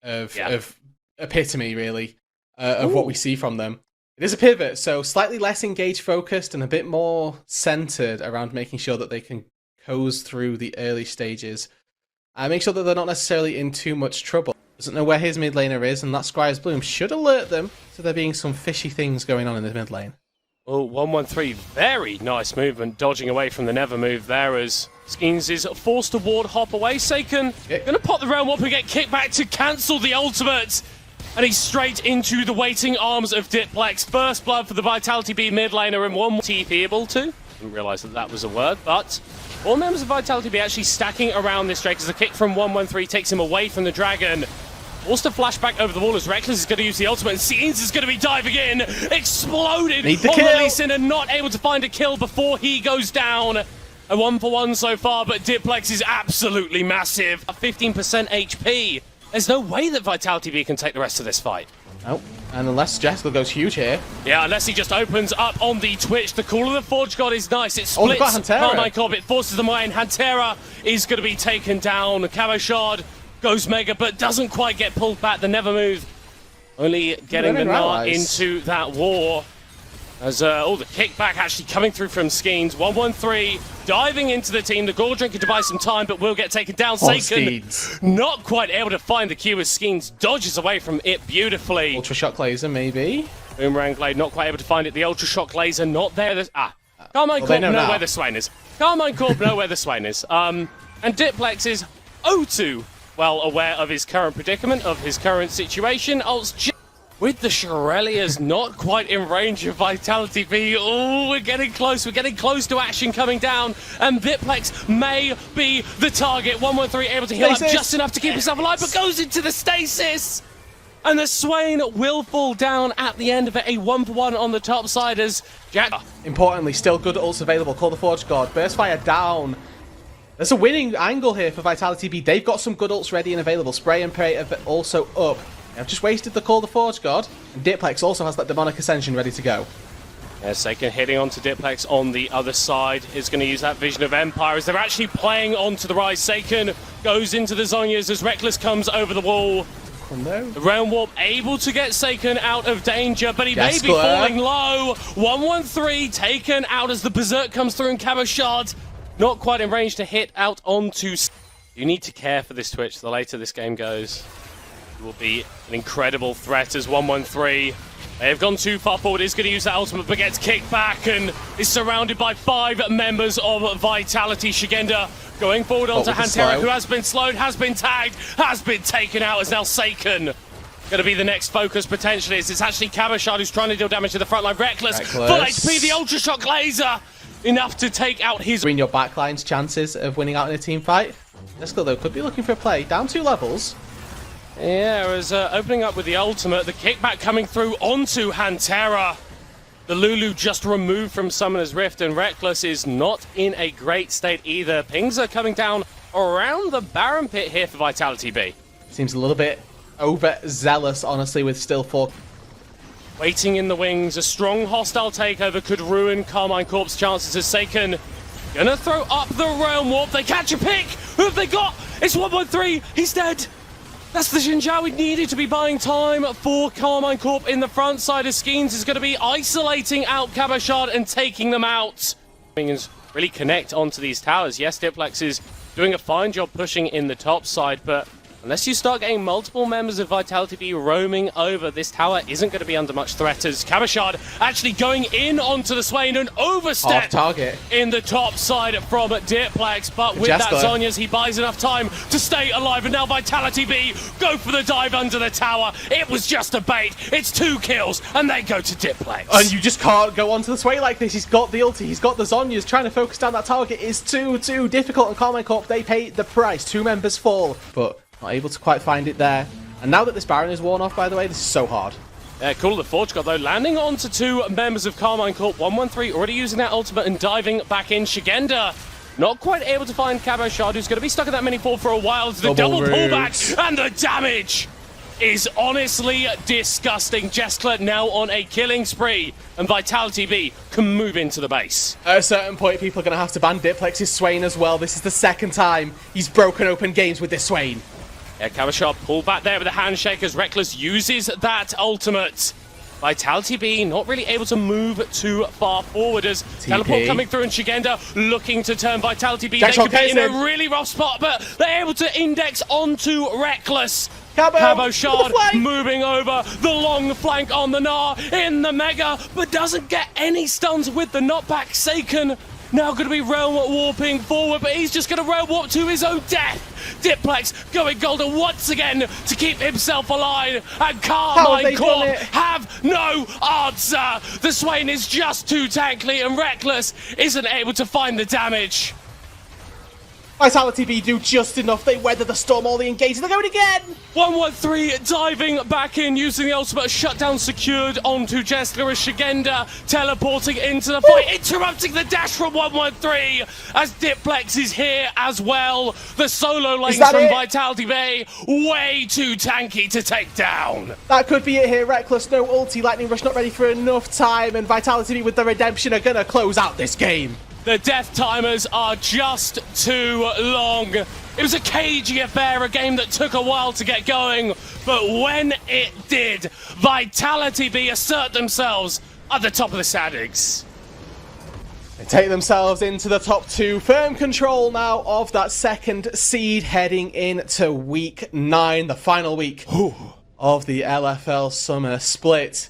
of epitome, really, of what we see from them. It is a pivot, so slightly less engaged focused and a bit more centered around making sure that they can coast through the early stages. Make sure that they're not necessarily in too much trouble. Doesn't know where his mid laner is, and that Scryer's Bloom should alert them to there being some fishy things going on in the mid lane. Oh, 113, very nice movement, dodging away from the never move there as Skeens is forced to ward hop away. Seiken gonna pop the realm up and get kicked back to cancel the ultimate. And he's straight into the waiting arms of Diplex. First blood for the Vitality.Bee mid laner and one TPable to. Didn't realise that that was a word, but all members of Vitality.Bee actually stacking around this Drake as the kick from 113 takes him away from the dragon. Forced to flash back over the wall as Reckless is going to use the ultimate, and Scenes is going to be diving in. Exploded on the Lee Sin and not able to find a kill before he goes down. A 1-for-1 so far, but Diplex is absolutely massive. 15% HP. There's no way that Vitality.Bee can take the rest of this fight. Oh, and unless Jessica goes huge here. Yeah, unless he just opens up on the Twitch. The Call of the Forge God is nice. It splits Karmine Corp. It forces them away, and Hantera is going to be taken down. Cabochard goes mega, but doesn't quite get pulled back. The never move only getting the nut into that war. As the kickback actually coming through from Skeens. 113 diving into the team. The Gore Drinker to buy some time, but will get taken down. Seiken not quite able to find the Q as Skeens dodges away from it beautifully. Ultra Shock Laser, maybe. Boomerang Blade not quite able to find it. The Ultra Shock Laser not there. Karmine Corp know where the Swain is. Karmine Corp know where the Swain is. And Diplex is O2, well aware of his current predicament, of his current situation. With the Shirelias not quite in range of Vitality.Bee. Oh, we're getting close to action coming down, and Diplex may be the target. 113 able to heal up just enough to keep himself alive, but goes into the stasis! And the Swain will fall down at the end of it. A 1-for-1 on the top side as Jack... Importantly, still good ults available. Call the Forge God. Burst Fire down. There's a winning angle here for Vitality.Bee. They've got some good ults ready and available. Spray and Pray are also up. I've just wasted the Call the Forge God, and Diplex also has that Demonic Ascension ready to go. Yeah, Seiken hitting onto Diplex on the other side is going to use that Vision of Empire as they're actually playing onto the rise. Seiken goes into the Zhonya's as Reckless comes over the wall. The Realm Warp able to get Seiken out of danger, but he may be falling low. 113 taken out as the Berserk comes through, and Cabochard not quite in range to hit out onto... You need to care for this Twitch the later this game goes. Will be an incredible threat as 113. They have gone too far forward. Is going to use that ultimate, but gets kicked back and is surrounded by 5 members of Vitality. Shigenda going forward onto Hantera, who has been slowed, has been tagged, has been taken out as now Seiken going to be the next focus potentially. It's actually Cabochard who's trying to deal damage to the front line. Reckless, full HP, the Ultra Shock Laser, enough to take out his... In your backline's chances of winning out in a team fight. Jessica, though, could be looking for a play. Down 2 levels. Yeah, as opening up with the ultimate, the kickback coming through onto Hantera. The Lulu just removed from Summoner's Rift, and Reckless is not in a great state either. Pings are coming down around the Baron Pit here for Vitality.Bee. Seems a little bit overzealous, honestly, with still 4. Waiting in the wings, a strong hostile takeover could ruin Karmine Corp's chances as Seiken gonna throw up the Realm Warp. They catch a pick! Who have they got? It's 113, he's dead! That's the Xinjiao we needed to be buying time for Karmine Corp in the front side as Skeens is going to be isolating out Cabochard and taking them out. Really connect onto these towers. Yes, Diplex is doing a fine job pushing in the top side, but unless you start getting multiple members of Vitality.Bee roaming over, this tower isn't going to be under much threat as Cabochard actually going in onto the Swain and overstep in the top side from Diplex, but with that Zhonya's, he buys enough time to stay alive, and now Vitality.Bee go for the dive under the tower. It was just a bait. It's 2 kills, and they go to Diplex. And you just can't go onto the Swain like this. He's got the ulti, he's got the Zhonya's. Trying to focus down that target is too difficult, and Karmine Corp, they pay the price. 2 members fall, but not able to quite find it there. And now that this Baron is worn off, by the way, this is so hard. Yeah, Call of the Forge God, though, landing onto 2 members of Karmine Corp. 113 already using that ultimate and diving back in. Shigenda not quite able to find Cabochard, who's going to be stuck in that mini-fall for a while. The double pullback, and the damage is honestly disgusting. Jeskler now on a killing spree, and Vitality.Bee can move into the base. At a certain point, people are going to have to ban Diplex's Swain as well. This is the 2nd time he's broken open games with this Swain. Yeah, camera shot pulled back there with the handshake as Reckless uses that ultimate. Vitality.Bee not really able to move too far forward as teleport coming through and Shigenda looking to turn Vitality.Bee. They could be in a really rough spot, but they're able to index onto Reckless. Cabo Shard moving over the long flank on the Gnar in the Mega, but doesn't get any stuns with the knockback. Seiken now going to be realm warping forward, but he's just going to realm warp to his own death. Diplex going golden once again to keep himself alive, and Karmine Corp have no answer. The Swain is just too tankly, and Reckless isn't able to find the damage. Vitality.Bee do just enough. They weather the storm, all the engagement. They're going again. 113 diving back in, using the ultimate shutdown secured onto Jester as Shigenda teleporting into the fight, interrupting the dash from 113 as Diplex is here as well. The solo lanes from Vitality.Bee way too tanky to take down. That could be it here. Reckless, no ulti, Lightning Rush not ready for enough time, and Vitality.Bee with the redemption are going to close out this game. The death timers are just too long. It was a cagey affair, a game that took a while to get going, but when it did, Vitality.Bee assert themselves at the top of the standings. They take themselves into the top 2. Firm control now of that second seed heading into week 9, the final week of the LFL summer split.